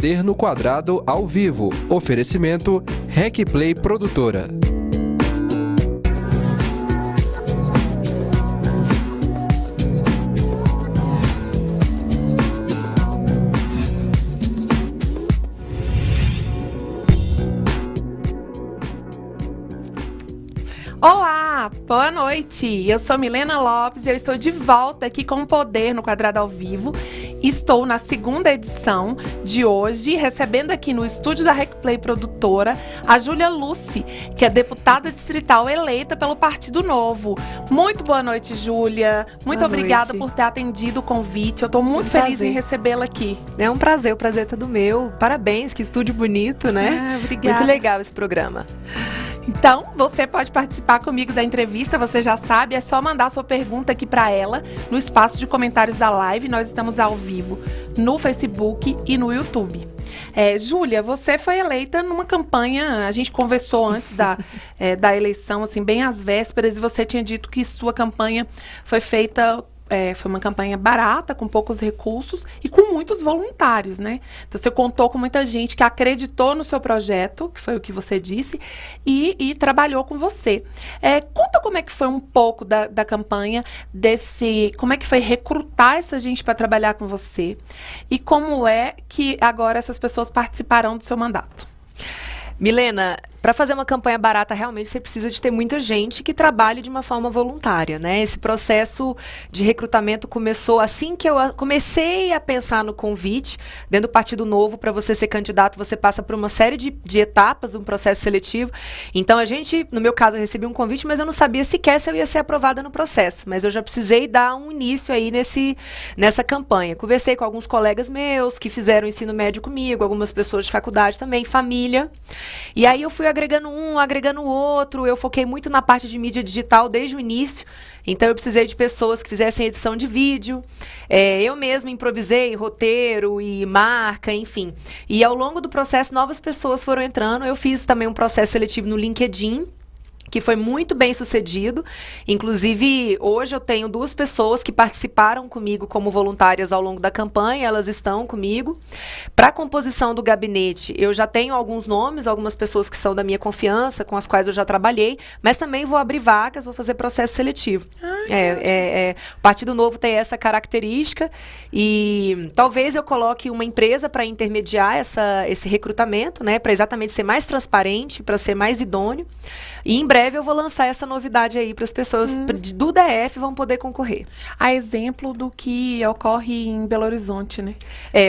Poder no Quadrado ao vivo. Oferecimento RecPlay Produtora. Olá, boa noite. Eu sou Milena Lopes e eu estou de volta aqui com o Poder no Quadrado ao vivo. Estou na segunda edição de hoje, recebendo aqui no estúdio da RecPlay Produtora a Júlia Lucy, que é deputada distrital eleita pelo Partido Novo. Muito boa noite, Júlia. Muito obrigada por ter atendido o convite. Eu estou muito feliz em recebê-la aqui. É um prazer, o prazer é todo meu. Parabéns, que estúdio bonito, né? Obrigada. Muito legal esse programa. Então, você pode participar comigo da entrevista, você já sabe, é só mandar sua pergunta aqui para ela no espaço de comentários da live. Nós estamos ao vivo no Facebook e no YouTube. Júlia, você foi eleita numa campanha, a gente conversou antes da eleição, assim, bem às vésperas, e você tinha dito que sua campanha foi feita... foi uma campanha barata, com poucos recursos e com muitos voluntários, né? Então, você contou com muita gente que acreditou no seu projeto, que foi o que você disse, e trabalhou com você. Conta como é que foi um pouco da campanha, como é que foi recrutar essa gente para trabalhar com você e como é que agora essas pessoas participarão do seu mandato. Milena, para fazer uma campanha barata, realmente você precisa de ter muita gente que trabalhe de uma forma voluntária, né? Esse processo de recrutamento começou assim que eu comecei a pensar no convite. Dentro do Partido Novo, para você ser candidato, você passa por uma série de etapas de um processo seletivo. Então, no meu caso, eu recebi um convite, mas eu não sabia sequer se eu ia ser aprovada no processo. Mas eu já precisei dar um início aí nessa campanha. Conversei com alguns colegas meus que fizeram ensino médio comigo, algumas pessoas de faculdade também, família. E aí eu fui agregando um, agregando o outro. Eu foquei muito na parte de mídia digital desde o início. Então, eu precisei de pessoas que fizessem edição de vídeo. Eu mesma improvisei roteiro e marca, enfim. E ao longo do processo, novas pessoas foram entrando. Eu fiz também um processo seletivo no LinkedIn, que foi muito bem sucedido. Inclusive, hoje eu tenho 2 pessoas que participaram comigo como voluntárias ao longo da campanha, elas estão comigo. Para a composição do gabinete, eu já tenho alguns nomes, algumas pessoas que são da minha confiança, com as quais eu já trabalhei, mas também vou abrir vagas, vou fazer processo seletivo. O Partido Novo tem essa característica e talvez eu coloque uma empresa para intermediar esse recrutamento, né, para exatamente ser mais transparente, para ser mais idôneo. E em breve eu vou lançar essa novidade aí para as pessoas do DF vão poder concorrer. A exemplo do que ocorre em Belo Horizonte, né?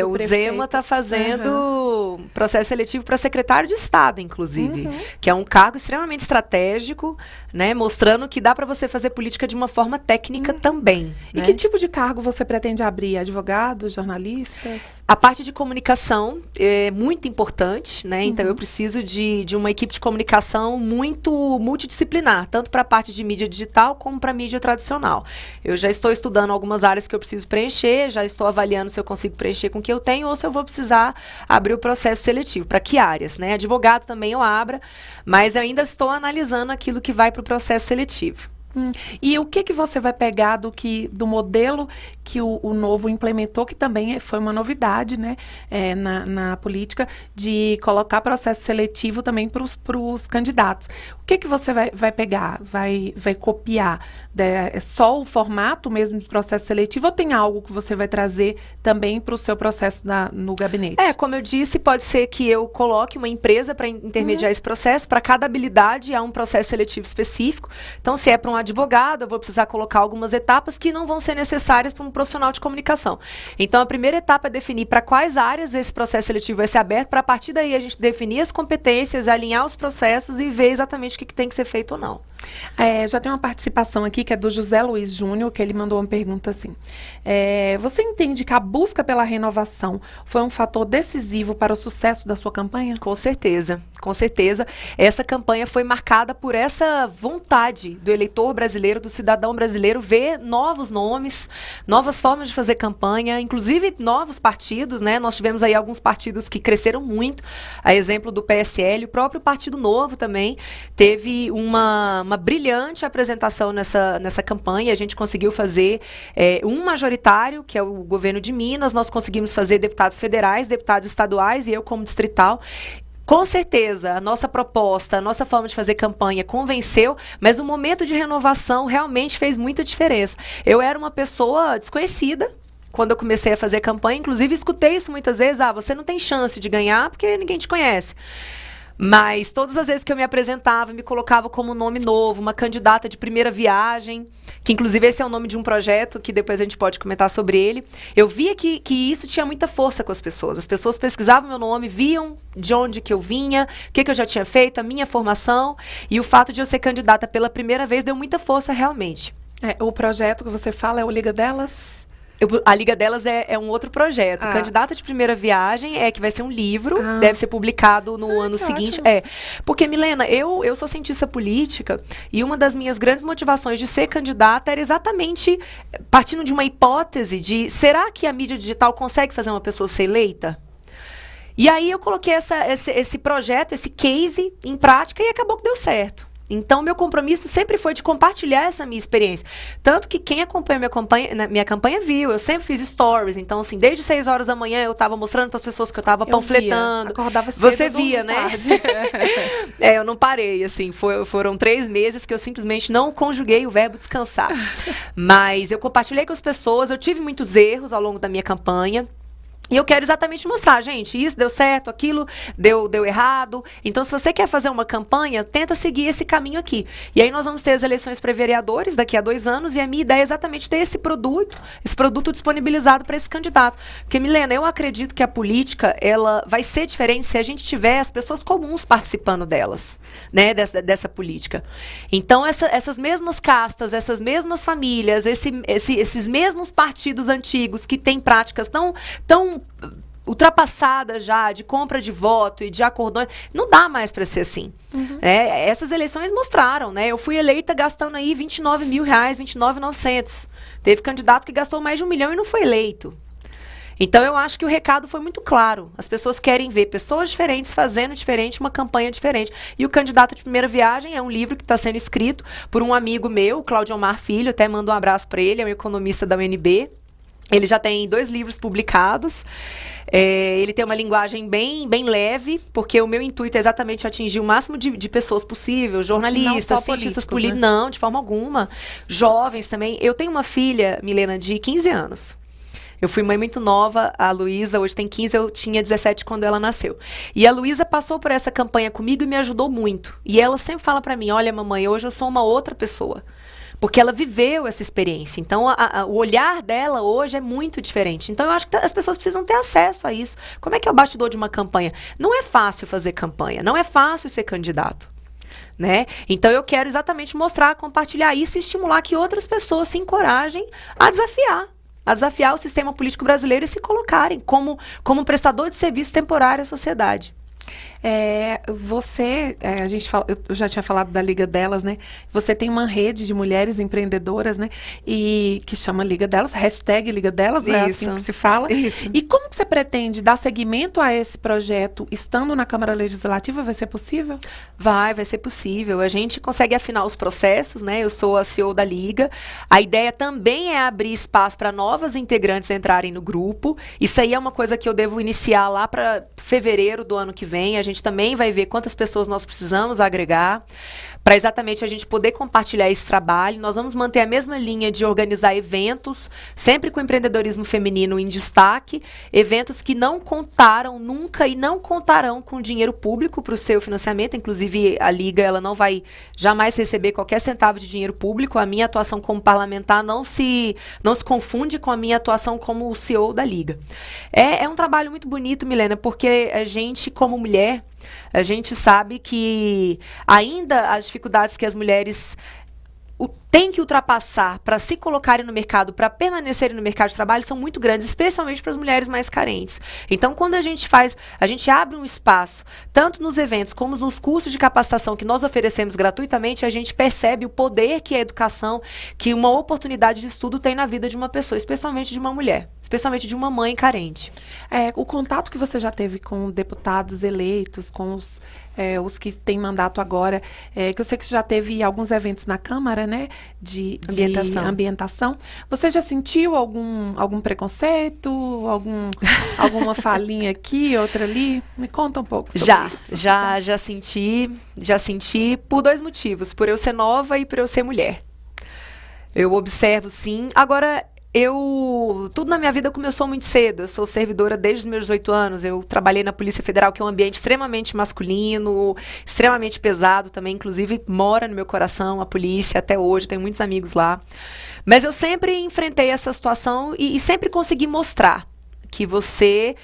O Zema está fazendo processo seletivo para secretário de Estado, inclusive, que é um cargo extremamente estratégico, né? Mostrando que dá para você fazer política de uma forma técnica também. E que tipo de cargo você pretende abrir? Advogados, jornalistas? A parte de comunicação é muito importante, né? Então eu preciso de uma equipe de comunicação muito multidisciplinar, tanto para a parte de mídia digital como para a mídia tradicional. Eu já estou estudando algumas áreas que eu preciso preencher, já estou avaliando se eu consigo preencher com o que eu tenho ou se eu vou precisar abrir o processo seletivo. Para que áreas, né? Advogado também eu abra, mas eu ainda estou analisando aquilo que vai para o processo seletivo. E o que você vai pegar do modelo que o Novo implementou, que também foi uma novidade, né, na política, de colocar processo seletivo também para os candidatos. O que você vai pegar, vai copiar? É só o formato mesmo do processo seletivo ou tem algo que você vai trazer também para o seu processo no gabinete? Como eu disse, pode ser que eu coloque uma empresa para intermediar esse processo. Para cada habilidade há um processo seletivo específico. Então, se é para um advogado, eu vou precisar colocar algumas etapas que não vão ser necessárias para um profissional de comunicação. Então, a primeira etapa é definir para quais áreas esse processo seletivo vai ser aberto, para a partir daí a gente definir as competências, alinhar os processos e ver exatamente o que tem que ser feito ou não. Já tem uma participação aqui que é do José Luiz Júnior, que ele mandou uma pergunta assim. Você entende que a busca pela renovação foi um fator decisivo para o sucesso da sua campanha? Com certeza, com certeza. Essa campanha foi marcada por essa vontade do eleitor brasileiro, do cidadão brasileiro, ver novos nomes, novas formas de fazer campanha, inclusive novos partidos, né? Nós tivemos aí alguns partidos que cresceram muito, a exemplo do PSL, o próprio Partido Novo também teve uma uma brilhante apresentação nessa campanha. A gente conseguiu fazer um majoritário, que é o governo de Minas. Nós conseguimos fazer deputados federais, deputados estaduais e eu como distrital. Com certeza, a nossa proposta, a nossa forma de fazer campanha convenceu, mas o momento de renovação realmente fez muita diferença. Eu era uma pessoa desconhecida quando eu comecei a fazer campanha, inclusive escutei isso muitas vezes, você não tem chance de ganhar porque ninguém te conhece. Mas todas as vezes que eu me apresentava, me colocava como nome novo, uma candidata de primeira viagem, que inclusive esse é o nome de um projeto, que depois a gente pode comentar sobre ele. Eu via que isso tinha muita força com as pessoas. As pessoas pesquisavam meu nome, viam de onde que eu vinha, o que eu já tinha feito, a minha formação. E o fato de eu ser candidata pela primeira vez deu muita força realmente. O projeto que você fala é o Liga Delas? A Liga Delas é um outro projeto. Candidata de primeira viagem que vai ser um livro, deve ser publicado no ano seguinte. Porque, Milena, eu sou cientista política e uma das minhas grandes motivações de ser candidata era exatamente partindo de uma hipótese de será que a mídia digital consegue fazer uma pessoa ser eleita? E aí eu coloquei esse projeto, esse case em prática e acabou que deu certo. Então, meu compromisso sempre foi de compartilhar essa minha experiência. Tanto que quem acompanha minha campanha viu, eu sempre fiz stories. Então, assim, desde 6 horas da manhã eu estava mostrando para as pessoas que eu estava panfletando. Acordava cedo. Você via, né? Eu não parei, assim. Foram 3 meses que eu simplesmente não conjuguei o verbo descansar. Mas eu compartilhei com as pessoas, eu tive muitos erros ao longo da minha campanha. E eu quero exatamente mostrar, gente, isso deu certo, aquilo deu errado. Então, se você quer fazer uma campanha, tenta seguir esse caminho aqui. E aí nós vamos ter as eleições para vereadores daqui a 2 anos, e a minha ideia é exatamente ter esse produto disponibilizado para esses candidatos. Porque, Milena, eu acredito que a política, ela vai ser diferente se a gente tiver as pessoas comuns participando delas, né, dessa política. Então, essas mesmas castas, essas mesmas famílias, esses mesmos partidos antigos que têm práticas tão ultrapassada já, de compra de voto e de acordões, não dá mais para ser assim. Essas eleições mostraram, né? Eu fui eleita gastando aí R$29 mil, R$29.900. Teve candidato que gastou mais de R$1 milhão e não foi eleito. Então, eu acho que o recado foi muito claro. As pessoas querem ver pessoas diferentes fazendo diferente, uma campanha diferente. E o Candidato de Primeira Viagem é um livro que está sendo escrito por um amigo meu, Cláudio Omar Filho, até mando um abraço para ele, é um economista da UNB. Ele já tem 2 livros publicados. Ele tem uma linguagem bem bem porque o meu intuito é exatamente atingir o máximo de pessoas possível, jornalistas, cientistas políticos, né? Não, de forma alguma. Jovens também. Eu tenho uma filha, Milena, de 15 anos. Eu fui mãe muito nova, a Luísa hoje tem 15, eu tinha 17 quando ela nasceu. E a Luísa passou por essa campanha comigo e me ajudou muito. E ela sempre fala para mim, olha mamãe, hoje eu sou uma outra pessoa. Porque ela viveu essa experiência. Então, o olhar dela hoje é muito diferente. Então, eu acho que as pessoas precisam ter acesso a isso. Como é que é o bastidor de uma campanha? Não é fácil fazer campanha, não é fácil ser candidato, né? Então, eu quero exatamente mostrar, compartilhar isso e estimular que outras pessoas se encorajem a desafiar o sistema político brasileiro e se colocarem como prestador de serviço temporário à sociedade. Eu já tinha falado da Liga Delas, né? Você tem uma rede de mulheres empreendedoras, né? E que chama Liga Delas, hashtag Liga Delas, é assim que se fala. Isso. E como que você pretende dar seguimento a esse projeto estando na Câmara Legislativa? Vai ser possível? Vai ser possível. A gente consegue afinar os processos, né? Eu sou a CEO da Liga. A ideia também é abrir espaço para novas integrantes entrarem no grupo. Isso aí é uma coisa que eu devo iniciar lá para fevereiro do ano que vem. A gente também vai ver quantas pessoas nós precisamos agregar para exatamente a gente poder compartilhar esse trabalho. Nós vamos manter a mesma linha de organizar eventos, sempre com empreendedorismo feminino em destaque, eventos que não contaram nunca e não contarão com dinheiro público para o seu financiamento. Inclusive, a Liga ela não vai jamais receber qualquer centavo de dinheiro público. A minha atuação como parlamentar não se confunde com a minha atuação como CEO da Liga. É um trabalho muito bonito, Milena, porque a gente, como mulher, a gente sabe que ainda as dificuldades que as mulheres têm que ultrapassar para se colocarem no mercado, para permanecerem no mercado de trabalho, são muito grandes, especialmente para as mulheres mais carentes. Então, quando a gente abre um espaço, tanto nos eventos como nos cursos de capacitação que nós oferecemos gratuitamente, a gente percebe o poder que a educação, que uma oportunidade de estudo tem na vida de uma pessoa, especialmente de uma mulher, especialmente de uma mãe carente. O contato que você já teve com deputados eleitos, com os que têm mandato agora, que eu sei que já teve alguns eventos na Câmara, né, de ambientação. Você já sentiu algum preconceito, alguma falinha aqui, outra ali? Me conta um pouco sobre isso. Já senti por 2 motivos, por eu ser nova e por eu ser mulher. Eu observo, sim. Agora, tudo na minha vida começou muito cedo. Eu sou servidora desde os meus 18 anos. Eu trabalhei na Polícia Federal, que é um ambiente extremamente masculino, extremamente pesado também. Inclusive, mora no meu coração a polícia até hoje. Tenho muitos amigos lá. Mas eu sempre enfrentei essa situação e sempre consegui mostrar que você,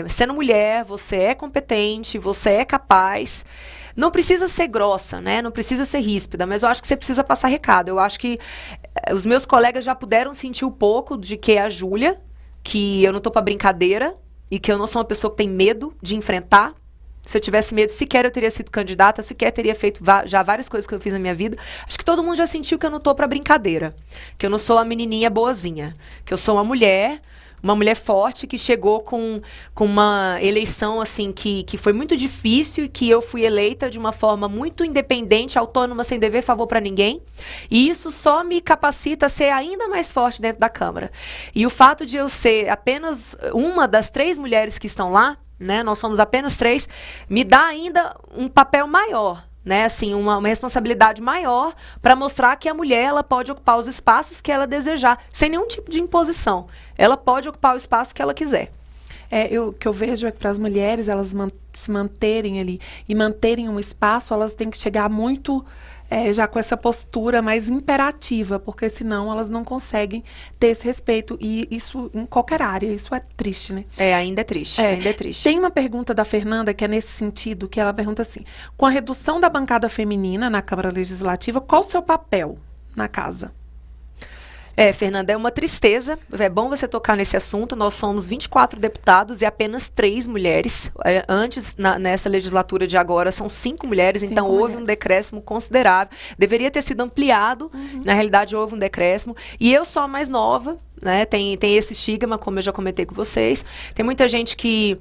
sendo mulher, você é competente, você é capaz. Não precisa ser grossa, né? Não precisa ser ríspida, mas eu acho que você precisa passar recado. Eu acho que os meus colegas já puderam sentir um pouco de que é a Júlia, que eu não tô pra brincadeira e que eu não sou uma pessoa que tem medo de enfrentar. Se eu tivesse medo, sequer eu teria sido candidata, sequer teria feito já várias coisas que eu fiz na minha vida. Acho que todo mundo já sentiu que eu não tô pra brincadeira, que eu não sou a menininha boazinha, que eu sou uma mulher forte que chegou com uma eleição assim que foi muito difícil e que eu fui eleita de uma forma muito independente, autônoma, sem dever favor para ninguém. E isso só me capacita a ser ainda mais forte dentro da Câmara. E o fato de eu ser apenas uma das 3 mulheres que estão lá, né, nós somos apenas 3, me dá ainda um papel maior. Né, assim, uma responsabilidade maior para mostrar que a mulher ela pode ocupar os espaços que ela desejar, sem nenhum tipo de imposição. Ela pode ocupar o espaço que ela quiser. O que eu vejo é que para as mulheres elas se manterem ali e manterem um espaço, elas têm que chegar muito já com essa postura mais imperativa, porque senão elas não conseguem ter esse respeito. E isso em qualquer área, isso é triste, né? Ainda é triste. Ainda é triste. Tem uma pergunta da Fernanda que é nesse sentido, que ela pergunta assim: com a redução da bancada feminina na Câmara Legislativa, qual o seu papel na casa? Fernanda, é uma tristeza. É bom você tocar nesse assunto. Nós somos 24 deputados e apenas 3 mulheres. Antes, nessa legislatura de agora, são 5 mulheres, então houve um decréscimo considerável. Deveria ter sido ampliado. Na realidade, houve um decréscimo. E eu sou a mais nova. Né? Tem esse estigma, como eu já comentei com vocês. Tem muita gente que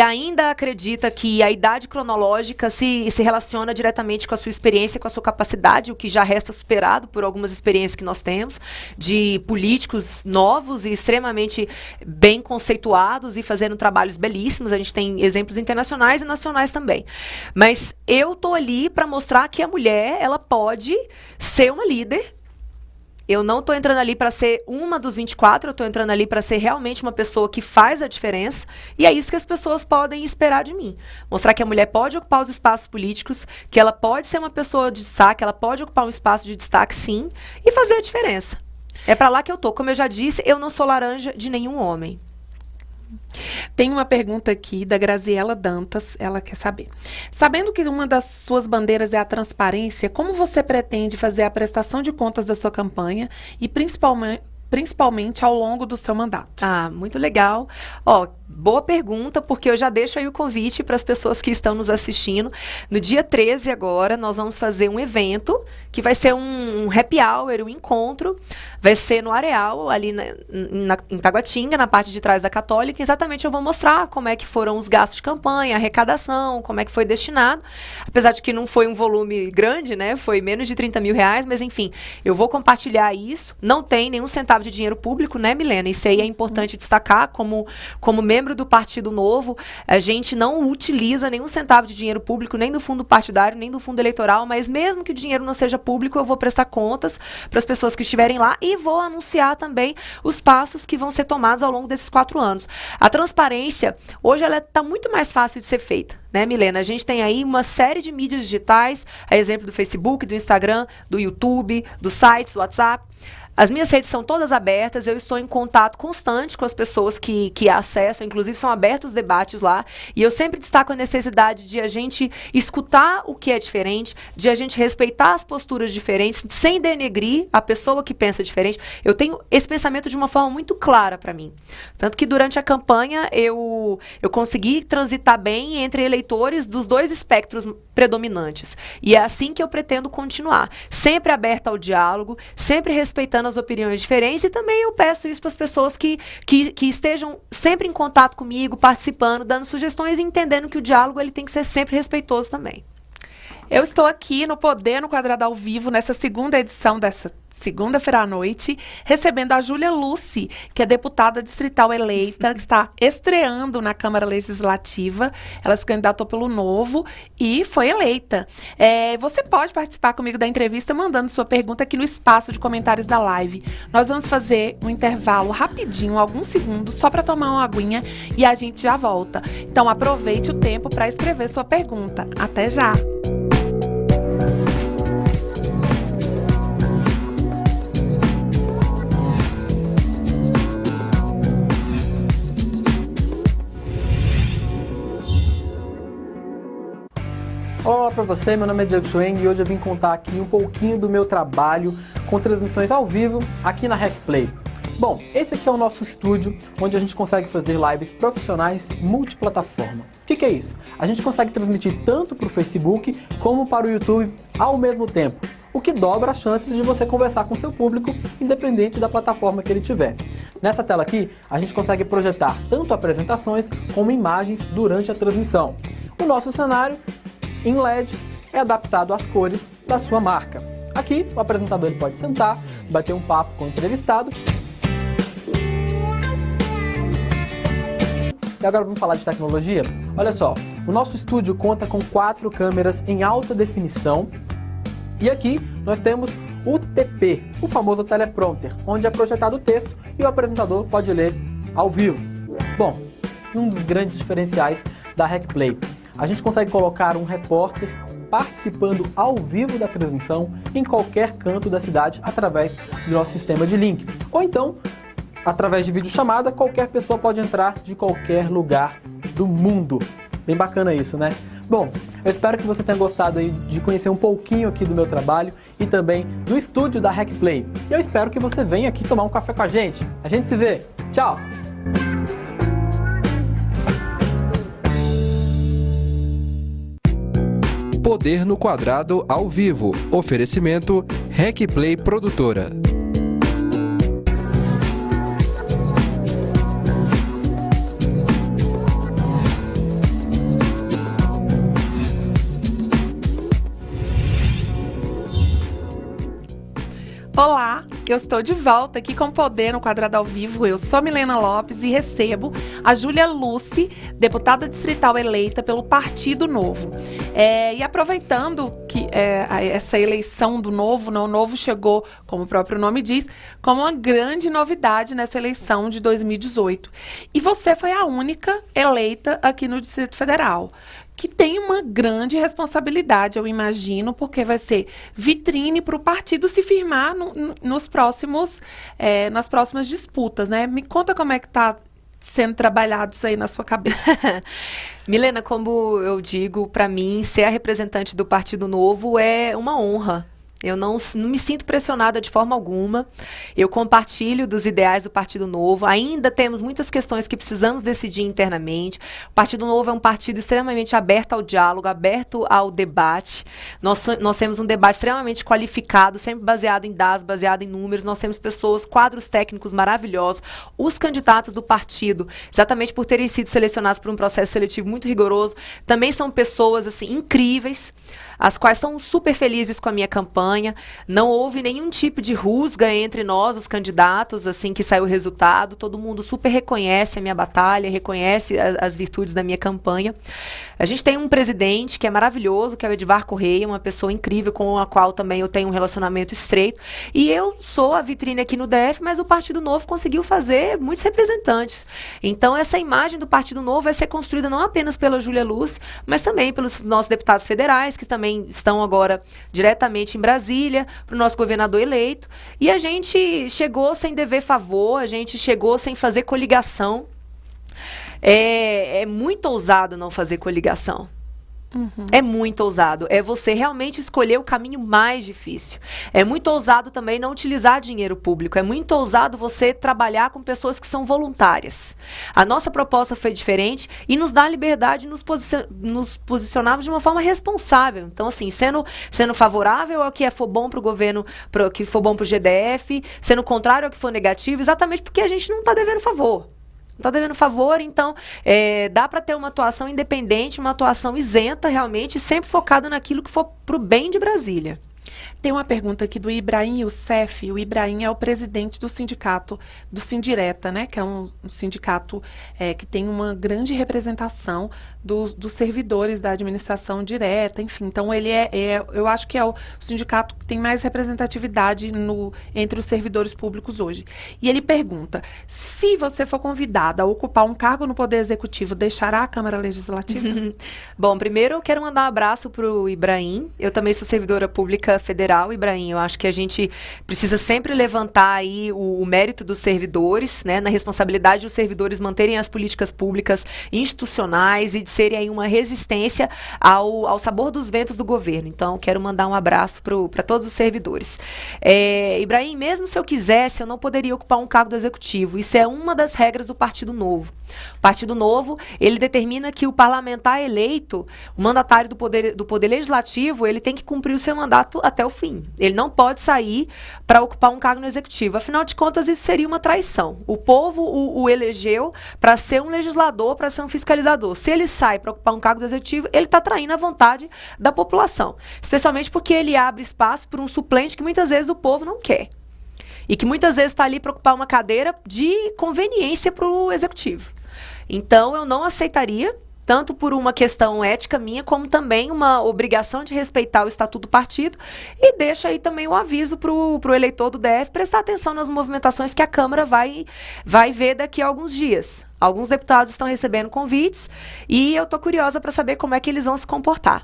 ainda acredita que a idade cronológica se relaciona diretamente com a sua experiência, com a sua capacidade, o que já resta superado por algumas experiências que nós temos, de políticos novos e extremamente bem conceituados e fazendo trabalhos belíssimos. A gente tem exemplos internacionais e nacionais também. Mas eu estou ali para mostrar que a mulher ela pode ser uma líder. Eu não estou entrando ali para ser uma dos 24, eu estou entrando ali para ser realmente uma pessoa que faz a diferença, e é isso que as pessoas podem esperar de mim. Mostrar que a mulher pode ocupar os espaços políticos, que ela pode ser uma pessoa de destaque, ela pode ocupar um espaço de destaque, sim, e fazer a diferença. É para lá que eu tô. Como eu já disse, eu não sou laranja de nenhum homem. Tem uma pergunta aqui da Graziela Dantas, ela quer saber. Sabendo que uma das suas bandeiras é a transparência, como você pretende fazer a prestação de contas da sua campanha e principalmente ao longo do seu mandato? Muito legal. Boa pergunta, porque eu já deixo aí o convite para as pessoas que estão nos assistindo. No dia 13 agora, nós vamos fazer um evento que vai ser um happy hour, um encontro. Vai ser no Areal, ali em Taguatinga, na parte de trás da Católica. Exatamente, eu vou mostrar como é que foram os gastos de campanha, arrecadação, como é que foi destinado. Apesar de que não foi um volume grande, né? Foi menos de 30 mil reais, mas enfim, eu vou compartilhar isso. Não tem nenhum centavo de dinheiro público, né, Milena? Isso aí é importante destacar. Como membro do Partido Novo, a gente não utiliza nenhum centavo de dinheiro público, nem do fundo partidário, nem do fundo eleitoral, mas mesmo que o dinheiro não seja público, eu vou prestar contas para as pessoas que estiverem lá e vou anunciar também os passos que vão ser tomados ao longo desses 4 anos. A transparência, hoje, ela está muito mais fácil de ser feita, né, Milena? A gente tem aí uma série de mídias digitais, a exemplo do Facebook, do Instagram, do YouTube, dos sites, do WhatsApp. As minhas redes são todas abertas, eu estou em contato constante com as pessoas que acessam, inclusive são abertos os debates lá, e eu sempre destaco a necessidade de a gente escutar o que é diferente, de a gente respeitar as posturas diferentes, sem denegrir a pessoa que pensa diferente. Eu tenho esse pensamento de uma forma muito clara para mim. Tanto que durante a campanha eu consegui transitar bem entre eleitores dos dois espectros predominantes. E é assim que eu pretendo continuar. Sempre aberta ao diálogo, sempre respeitando as opiniões diferentes, e também eu peço isso para as pessoas que estejam sempre em contato comigo, participando, dando sugestões e entendendo que o diálogo ele tem que ser sempre respeitoso também. Eu estou aqui no Poder no Quadrado ao Vivo, nessa segunda edição dessa segunda-feira à noite, recebendo a Júlia Lucy, que é deputada distrital eleita, que está estreando na Câmara Legislativa. Ela se candidatou pelo Novo e foi eleita. Você pode participar comigo da entrevista mandando sua pergunta aqui no espaço de comentários da live. Nós vamos fazer um intervalo rapidinho, alguns segundos, só para tomar uma aguinha e a gente já volta. Então aproveite o tempo para escrever sua pergunta. Até já! Olá para você, meu nome é Diego Schweng e hoje eu vim contar aqui um pouquinho do meu trabalho com transmissões ao vivo aqui na RecPlay. Bom, esse aqui é o nosso estúdio, onde a gente consegue fazer lives profissionais multiplataforma. O que é isso? A gente consegue transmitir tanto para o Facebook como para o YouTube ao mesmo tempo, o que dobra as chances de você conversar com seu público, independente da plataforma que ele tiver. Nessa tela aqui, a gente consegue projetar tanto apresentações como imagens durante a transmissão. O nosso cenário em LED é adaptado às cores da sua marca. Aqui, o apresentador ele pode sentar, bater um papo com o entrevistado. E agora vamos falar de tecnologia? Olha só, o nosso estúdio conta com 4 câmeras em alta definição. E aqui nós temos o TP, o famoso teleprompter, onde é projetado o texto e o apresentador pode ler ao vivo. Bom, um dos grandes diferenciais da RecPlay. A gente consegue colocar um repórter participando ao vivo da transmissão em qualquer canto da cidade através do nosso sistema de link. Ou então, através de videochamada, qualquer pessoa pode entrar de qualquer lugar do mundo. Bem bacana isso, né? Bom, eu espero que você tenha gostado aí de conhecer um pouquinho aqui do meu trabalho e também do estúdio da RecPlay. E eu espero que você venha aqui tomar um café com a gente. A gente se vê. Tchau! Poder no Quadrado ao vivo. Oferecimento RecPlay Produtora. Olá, eu estou de volta aqui com Poder no Quadrado ao Vivo. Eu sou Milena Lopes e recebo a Júlia Lucy, deputada distrital eleita pelo Partido Novo. E aproveitando que essa eleição do Novo, o Novo chegou, como o próprio nome diz, como uma grande novidade nessa eleição de 2018. E você foi a única eleita aqui no Distrito Federal, que tem uma grande responsabilidade, eu imagino, porque vai ser vitrine para o partido se firmar nas próximas disputas, né? Me conta como é que está sendo trabalhado isso aí na sua cabeça. Milena, como eu digo, para mim, ser a representante do Partido Novo é uma honra. Eu não me sinto pressionada de forma alguma. Eu compartilho dos ideais do Partido Novo. Ainda temos muitas questões que precisamos decidir internamente. O Partido Novo é um partido extremamente aberto ao diálogo, aberto ao debate. Nós temos um debate extremamente qualificado, sempre baseado em dados, baseado em números. Nós temos pessoas, quadros técnicos maravilhosos. Os candidatos do partido, exatamente por terem sido selecionados por um processo seletivo muito rigoroso, também são pessoas assim incríveis, as quais estão super felizes com a minha campanha. Não houve nenhum tipo de rusga entre nós, os candidatos, assim que saiu o resultado. Todo mundo super reconhece a minha batalha, reconhece as virtudes da minha campanha. A gente tem um presidente que é maravilhoso, que é o Edivar Correia, uma pessoa incrível com a qual também eu tenho um relacionamento estreito. E eu sou a vitrine aqui no DF, mas o Partido Novo conseguiu fazer muitos representantes. Então, essa imagem do Partido Novo vai ser construída não apenas pela Júlia Lucy, mas também pelos nossos deputados federais, que também também estão agora diretamente em Brasília, para o nosso governador eleito. E a gente chegou sem dever favor, a gente chegou sem fazer coligação. É muito ousado não fazer coligação. É muito ousado. É você realmente escolher o caminho mais difícil. É muito ousado também não utilizar dinheiro público. É muito ousado você trabalhar com pessoas que são voluntárias. A nossa proposta foi diferente e nos dá a liberdade de nos posicionarmos de uma forma responsável. Então, assim, sendo favorável ao que for bom para o governo, que for bom para o GDF, sendo contrário ao que for negativo, exatamente porque a gente não está devendo favor. Está devendo favor, então dá para ter uma atuação independente, uma atuação isenta realmente, sempre focada naquilo que for para o bem de Brasília. Tem uma pergunta aqui do Ibrahim Youssef. O Ibrahim é o presidente do sindicato do Sindireta, né? Que é um sindicato que tem uma grande representação dos servidores da administração direta, enfim. Então, ele eu acho que é o sindicato que tem mais representatividade entre os servidores públicos hoje. E ele pergunta, se você for convidada a ocupar um cargo no Poder Executivo, deixará a Câmara Legislativa? Bom, primeiro eu quero mandar um abraço para o Ibrahim. Eu também sou servidora pública federal, Ibrahim. Eu acho que a gente precisa sempre levantar aí o mérito dos servidores, né, na responsabilidade dos servidores manterem as políticas públicas institucionais e de serem aí uma resistência ao sabor dos ventos do governo. Então, quero mandar um abraço para todos os servidores. Ibrahim, mesmo se eu quisesse, eu não poderia ocupar um cargo do Executivo. Isso é uma das regras do Partido Novo. O Partido Novo, ele determina que o parlamentar eleito, o mandatário do Poder Legislativo, ele tem que cumprir o seu mandato até o fim. Ele não pode sair para ocupar um cargo no Executivo. Afinal de contas, isso seria uma traição. O povo o elegeu para ser um legislador, para ser um fiscalizador. Se ele sai para ocupar um cargo do Executivo, ele está traindo a vontade da população. Especialmente porque ele abre espaço para um suplente que muitas vezes o povo não quer. E que muitas vezes está ali para ocupar uma cadeira de conveniência para o Executivo. Então, eu não aceitaria, tanto por uma questão ética minha, como também uma obrigação de respeitar o Estatuto do Partido, e deixa aí também o aviso para o eleitor do DF prestar atenção nas movimentações que a Câmara vai ver daqui a alguns dias. Alguns deputados estão recebendo convites e eu estou curiosa para saber como é que eles vão se comportar.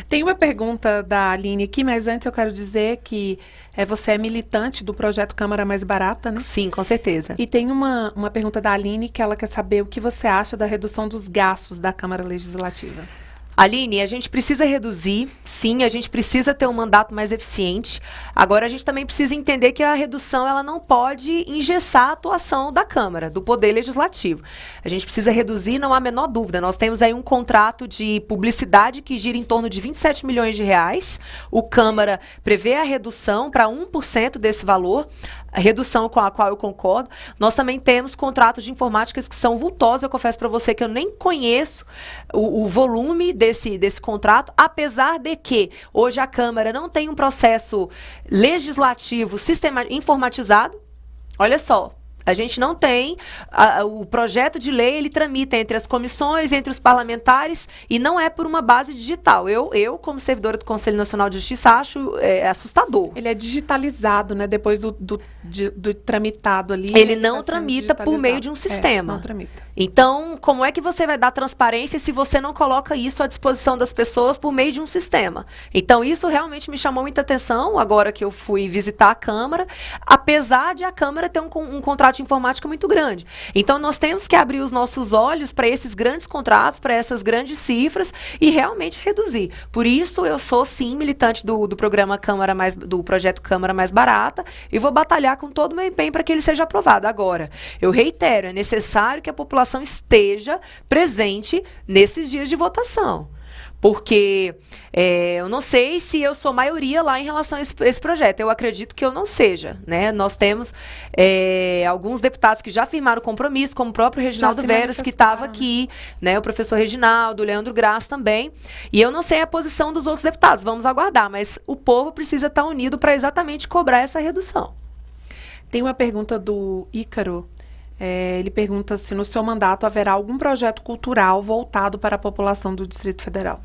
Tem uma pergunta da Aline aqui, mas antes eu quero dizer que você é militante do projeto Câmara Mais Barata, né? Sim, com certeza. E tem uma pergunta da Aline que ela quer saber o que você acha da redução dos gastos da Câmara Legislativa. Aline, a gente precisa reduzir, sim, a gente precisa ter um mandato mais eficiente. Agora, a gente também precisa entender que a redução ela não pode engessar a atuação da Câmara, do Poder Legislativo. A gente precisa reduzir, não há a menor dúvida. Nós temos aí um contrato de publicidade que gira em torno de 27 milhões de reais. O Câmara prevê a redução para 1% desse valor, a redução com a qual eu concordo. Nós também temos contratos de informáticas que são vultosos. Eu confesso para você que eu nem conheço o volume desse contrato, apesar de que hoje a Câmara não tem um processo legislativo informatizado. Olha só, a gente não tem, o projeto de lei, ele tramita entre as comissões, entre os parlamentares, e não é por uma base digital. Eu como servidora do Conselho Nacional de Justiça, acho assustador. Ele é digitalizado, né? Depois do tramitado ali. Ele não tramita por meio de um sistema. Não tramita. Então, como é que você vai dar transparência se você não coloca isso à disposição das pessoas por meio de um sistema? Então, isso realmente me chamou muita atenção agora que eu fui visitar a Câmara, apesar de a Câmara ter um contrato de informática muito grande. Então, nós temos que abrir os nossos olhos para esses grandes contratos, para essas grandes cifras e realmente reduzir. Por isso, eu sou, sim, militante do programa do projeto Câmara Mais Barata e vou batalhar com todo o meu empenho para que ele seja aprovado. Agora, eu reitero, é necessário que a população esteja presente nesses dias de votação. Porque eu não sei se eu sou maioria lá em relação a esse projeto. Eu acredito que eu não seja, né? Nós temos alguns deputados que já firmaram compromisso, como o próprio Reginaldo Veras, que estava aqui, né? O professor Reginaldo, o Leandro Graça também. E eu não sei a posição dos outros deputados, vamos aguardar. Mas o povo precisa estar unido para exatamente cobrar essa redução. Tem uma pergunta do Ícaro. Ele pergunta se no seu mandato haverá algum projeto cultural voltado para a população do Distrito Federal.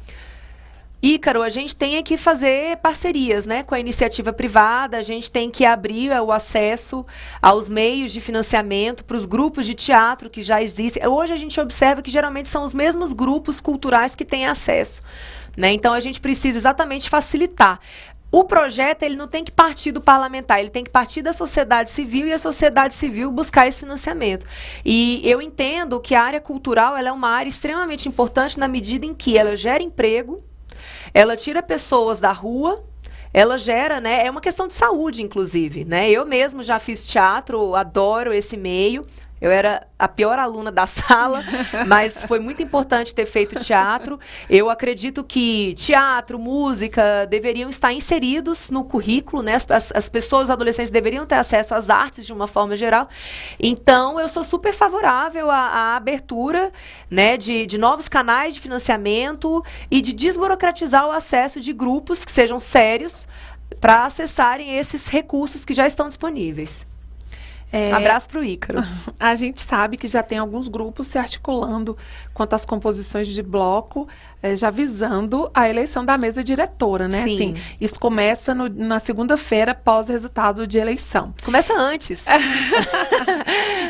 Ícaro, a gente tem que fazer parcerias, né, com a iniciativa privada, a gente tem que abrir o acesso aos meios de financiamento para os grupos de teatro que já existem. Hoje a gente observa que geralmente são os mesmos grupos culturais que têm acesso, né? Então a gente precisa exatamente facilitar. O projeto, ele não tem que partir do parlamentar, ele tem que partir da sociedade civil e a sociedade civil buscar esse financiamento. E eu entendo que a área cultural, ela é uma área extremamente importante na medida em que ela gera emprego, ela tira pessoas da rua, ela gera, né, é uma questão de saúde, inclusive, né? Eu mesmo já fiz teatro, adoro esse meio. Eu era a pior aluna da sala, mas foi muito importante ter feito teatro. Eu acredito que teatro, música deveriam estar inseridos no currículo, né? As pessoas, os adolescentes deveriam ter acesso às artes de uma forma geral. Então, eu sou super favorável à abertura, né, de novos canais de financiamento e de desburocratizar o acesso de grupos que sejam sérios para acessarem esses recursos que já estão disponíveis. Abraço para o Ícaro. A gente sabe que já tem alguns grupos se articulando quanto às composições de bloco, já visando a eleição da mesa diretora, né? Sim. Assim, isso começa na segunda-feira, pós-resultado de eleição. Começa antes.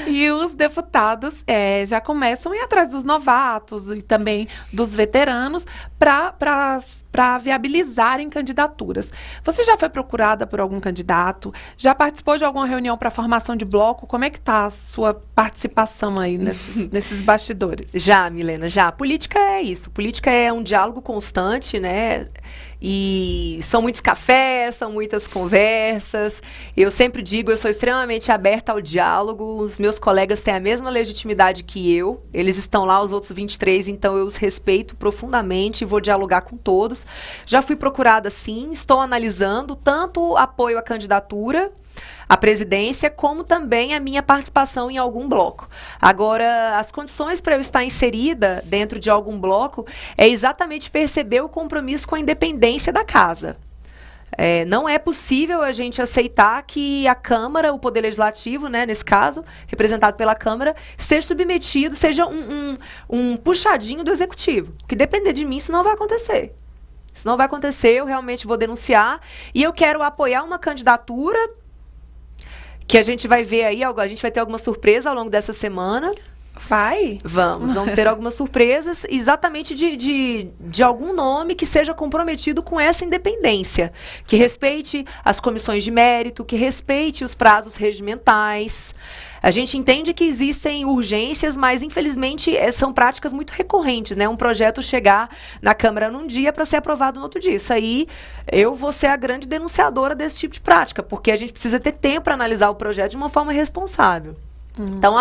E os deputados já começam a ir atrás dos novatos e também dos veteranos para viabilizarem candidaturas. Você já foi procurada por algum candidato? Já participou de alguma reunião para formação de bloco? Como é que está a sua participação aí nesses bastidores? Já, Milena, já. Política é isso. Política é um diálogo constante, né? E são muitos cafés, são muitas conversas. Eu sempre digo, eu sou extremamente aberta ao diálogo. Os meus colegas têm a mesma legitimidade que eu. Eles estão lá, os outros 23, então eu os respeito profundamente e vou dialogar com todos. Já fui procurada, sim. Estou analisando tanto apoio à candidatura, a presidência, como também a minha participação em algum bloco. Agora, as condições para eu estar inserida dentro de algum bloco é exatamente perceber o compromisso com a independência da casa. Não é possível a gente aceitar que a Câmara, o Poder Legislativo, né, nesse caso, representado pela Câmara, seja submetido, seja um puxadinho do Executivo. Porque depender de mim, isso não vai acontecer. Isso não vai acontecer, eu realmente vou denunciar e eu quero apoiar uma candidatura que a gente vai ver aí, a gente vai ter alguma surpresa ao longo dessa semana. Vai? Vamos ter algumas surpresas, exatamente de algum nome que seja comprometido com essa independência, que respeite as comissões de mérito, que respeite os prazos regimentais. A gente entende que existem urgências, mas infelizmente são práticas muito recorrentes, né? Um projeto chegar na Câmara num dia para ser aprovado no outro dia. Isso aí, eu vou ser a grande denunciadora desse tipo de prática, porque a gente precisa ter tempo para analisar o projeto de uma forma responsável. Então,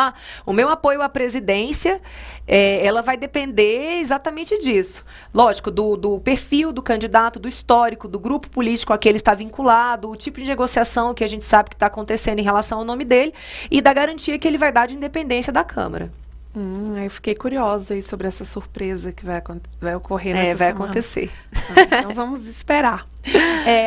o meu apoio à presidência, ela vai depender exatamente disso. Lógico, do perfil do candidato, do histórico, do grupo político a que ele está vinculado, o tipo de negociação que a gente sabe que está acontecendo em relação ao nome dele e da garantia que ele vai dar de independência da Câmara. Eu fiquei curiosa aí sobre essa surpresa que vai ocorrer nessa vai semana. acontecer. Então vamos esperar.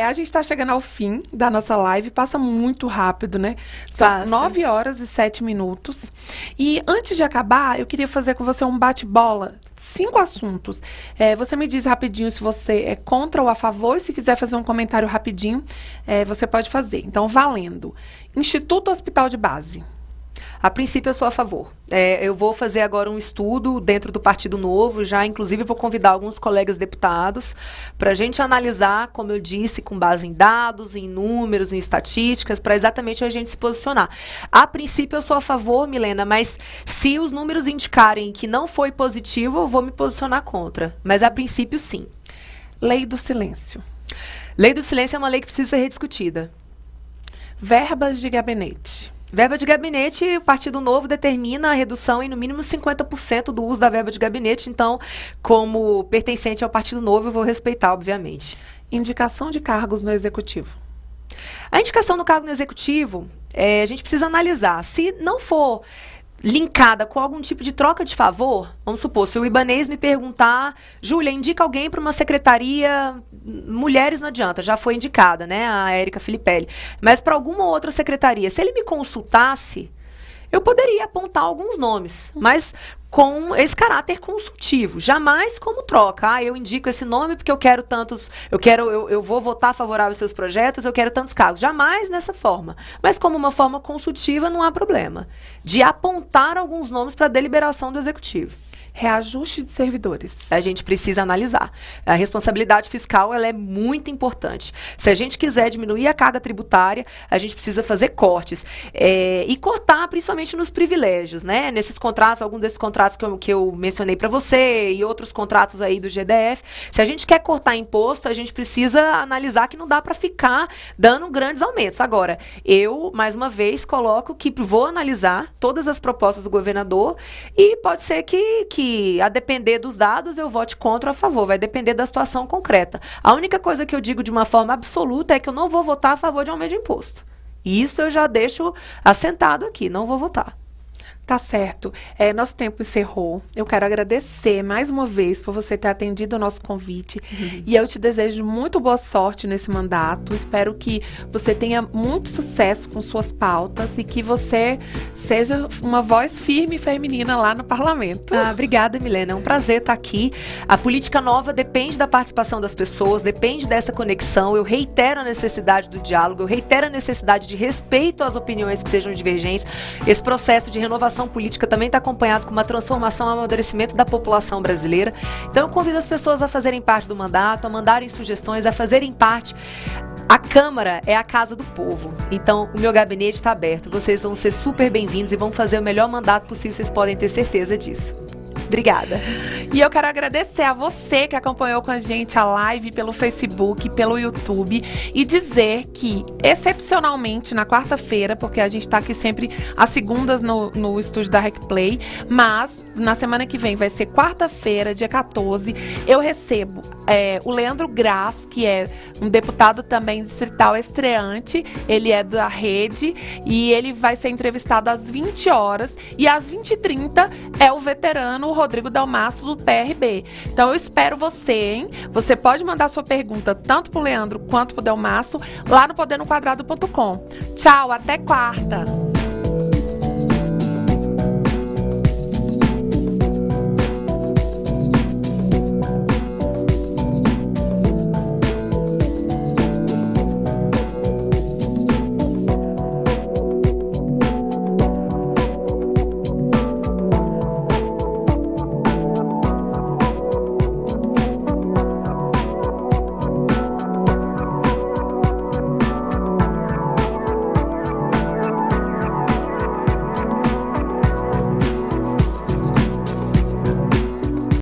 A gente está chegando ao fim da nossa live, passa muito rápido, né? São 9h07. E antes de acabar, eu queria fazer com você um bate-bola. 5 assuntos. Você me diz rapidinho se você é contra ou a favor, e se quiser fazer um comentário rapidinho, você pode fazer. Então, valendo. Instituto Hospital de Base. A princípio, eu sou a favor. Eu vou fazer agora um estudo dentro do Partido Novo, já inclusive vou convidar alguns colegas deputados para a gente analisar, como eu disse, com base em dados, em números, em estatísticas, para exatamente a gente se posicionar. A princípio, eu sou a favor, Milena, mas se os números indicarem que não foi positivo, eu vou me posicionar contra. Mas a princípio, sim. Lei do silêncio. Lei do silêncio é uma lei que precisa ser rediscutida. Verbas de gabinete. Verba de gabinete, o Partido Novo determina a redução em no mínimo 50% do uso da verba de gabinete. Então, como pertencente ao Partido Novo, eu vou respeitar, obviamente. Indicação de cargos no Executivo. A indicação do cargo no Executivo, a gente precisa analisar. Se não for linkada com algum tipo de troca de favor, vamos supor, se o Ibanez me perguntar, Júlia, indica alguém para uma secretaria, mulheres não adianta, já foi indicada, né, a Érica Filipelli, mas para alguma outra secretaria, se ele me consultasse, eu poderia apontar alguns nomes, mas com esse caráter consultivo, jamais como troca. Eu indico esse nome porque eu quero tantos, eu vou votar favorável aos seus projetos, eu quero tantos cargos. Jamais dessa forma. Mas como uma forma consultiva, não há problema. De apontar alguns nomes para a deliberação do Executivo. Reajuste de servidores. A gente precisa analisar. A responsabilidade fiscal, ela é muito importante. Se a gente quiser diminuir a carga tributária, a gente precisa fazer cortes. E cortar, principalmente nos privilégios, né? Nesses contratos, alguns desses contratos que eu mencionei para você e outros contratos aí do GDF. Se a gente quer cortar imposto, a gente precisa analisar que não dá para ficar dando grandes aumentos. Agora, eu, mais uma vez, coloco que vou analisar todas as propostas do governador e pode ser que a depender dos dados, eu vote contra ou a favor. Vai depender da situação concreta. A única coisa que eu digo de uma forma absoluta é que eu não vou votar a favor de aumento de imposto. E isso eu já deixo assentado aqui, não vou votar. Tá certo. Nosso tempo encerrou. Eu quero agradecer mais uma vez por você ter atendido o nosso convite. E eu te desejo muito boa sorte nesse mandato. Espero que você tenha muito sucesso com suas pautas e que você seja uma voz firme e feminina lá no parlamento. Obrigada, Milena. É um prazer estar aqui. A política nova depende da participação das pessoas, depende dessa conexão. Eu reitero a necessidade do diálogo, eu reitero a necessidade de respeito às opiniões que sejam divergentes. Esse processo de renovação política também está acompanhado com uma transformação e amadurecimento da população brasileira. Então eu convido as pessoas a fazerem parte do mandato, a mandarem sugestões, a fazerem parte. A Câmara é a casa do povo. Então o meu gabinete está aberto. Vocês vão ser super bem-vindos e vão fazer o melhor mandato possível, vocês podem ter certeza disso. Obrigada. E eu quero agradecer a você que acompanhou com a gente a live pelo Facebook, pelo YouTube e dizer que, excepcionalmente, na quarta-feira, porque a gente está aqui sempre às segundas no estúdio da RecPlay, mas na semana que vem vai ser quarta-feira, dia 14, eu recebo o Leandro Graz, que é um deputado também distrital estreante, ele é da Rede e ele vai ser entrevistado às 20 horas e às 20h30 é o veterano Rodrigo Dalmasso do PRB. Então eu espero você, hein? Você pode mandar sua pergunta tanto pro Leandro quanto pro Dalmasso lá no podernoquadrado.com. Tchau, até quarta!